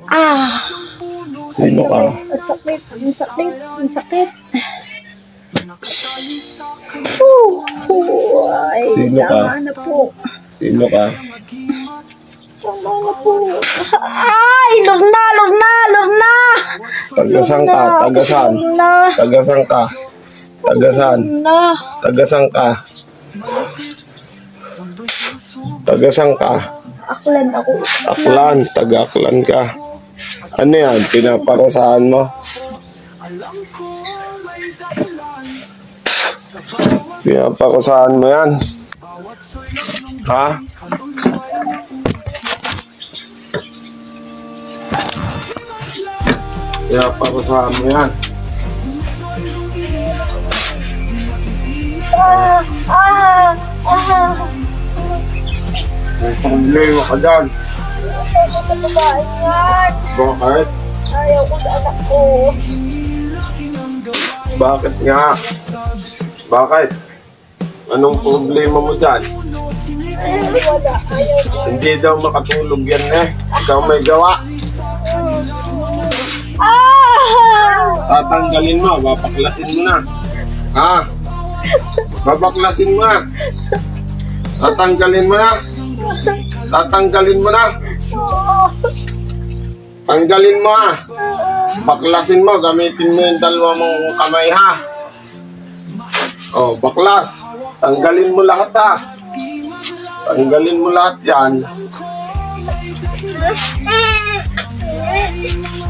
Ah! Sino ka? Ang sakit. Ang sakit. Ang sakit. Ay, Sino ka? tama na po. Sino ka? Tama na po. Ay! Lorna! Lorna! Lorna! Tagasan ka? Tagasan? Lorna! Tagasan ka? Tagasan? Lorna! Tagasan ka? Tagasan ka? Aklan ako. Aklan. Taga-aklan ka. Ano yan? Pinaparusahan mo? Pinaparusahan mo yan? Ha? Pinaparusahan mo yan? May problema ka dyan. Ayaw ko sa babae yan. Bakit? Ayaw ko sa anak ko. Bakit nga? Bakit? Anong problema mo dyan? Wala. Ayaw ko. Hindi daw makatulog yan eh. Ikaw may gawa. Tatanggalin mo, babaklasin mo na. Ha? Babaklasin mo na. Tatanggalin mo na. Tatanggalin mo na. Tanggalin mo ha. Baklasin mo, gamitin mo yung dalawa mong kamay ha. Oh, baklas. Tanggalin mo lahat ha. Tanggalin mo lahat yan.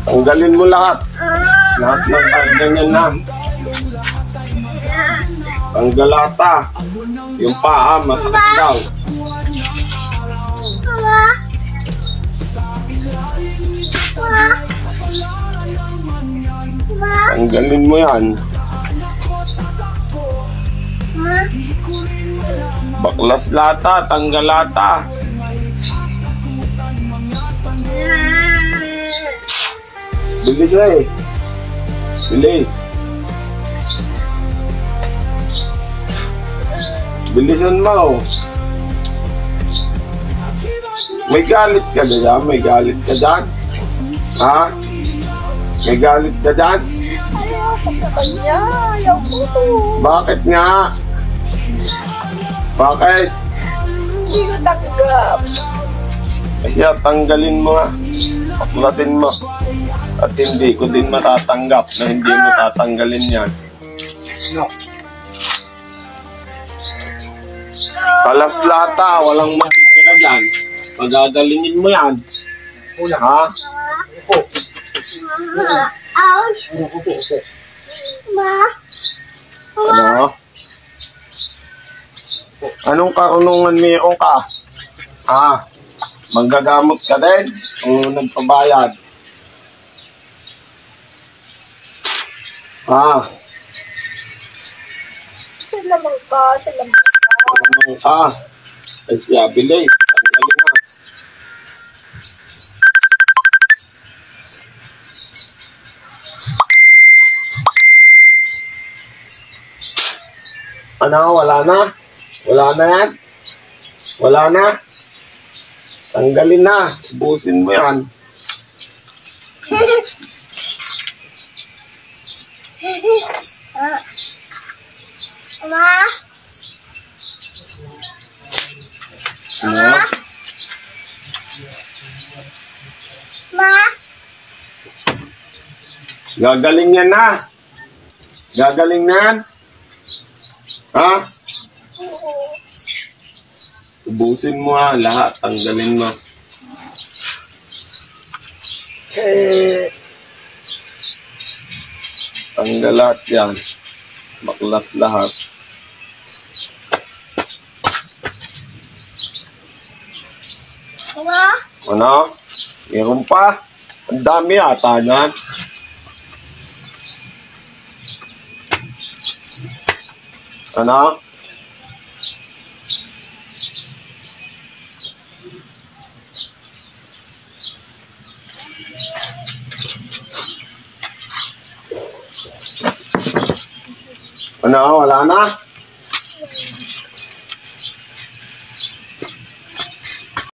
Tanggalin mo lahat. Lahat ng ganyan na. Tanggal lahat ha. Yung paa, masakit daw. Tanggalin mo yan. Baklas lata, tanggal lata. Bilis eh. Bilis. Bilisan mo. May galit ka dyan? May galit ka dyan? Ha? May galit ka dyan? Ayaw ko sa kanya. Ayaw ko to. Bakit nga? Bakit? Hindi ko tanggap. Kasi tanggalin mo ha. Baklasin mo. At hindi ko din matatanggap na hindi mo tatanggalin yan. Kalas lata, walang makikira dyan. Magagalingin mo yan. Ha? Ouch! Ma? Ano? Anong karunungan meron ka? Ha? Manggagamot ka din? O nagpabayad? Ha? Salamang ka, salamang ka. Ano ka? Ay siya, bilay. Tanggalin na. Ano? Wala na? Wala na yan? Wala na? Tanggalin na. Ubusin mo yan. Ma? Ano? Ma? Gagaling yan na. Gagaling na yan. Ha? Ubusin mo ha. Lahat. Tanggalin mo. Tanggal lahat yan. Baklas lahat. Ma? Ano? Meron pa? Ang dami ata yan. Ano? Ano? Wala na?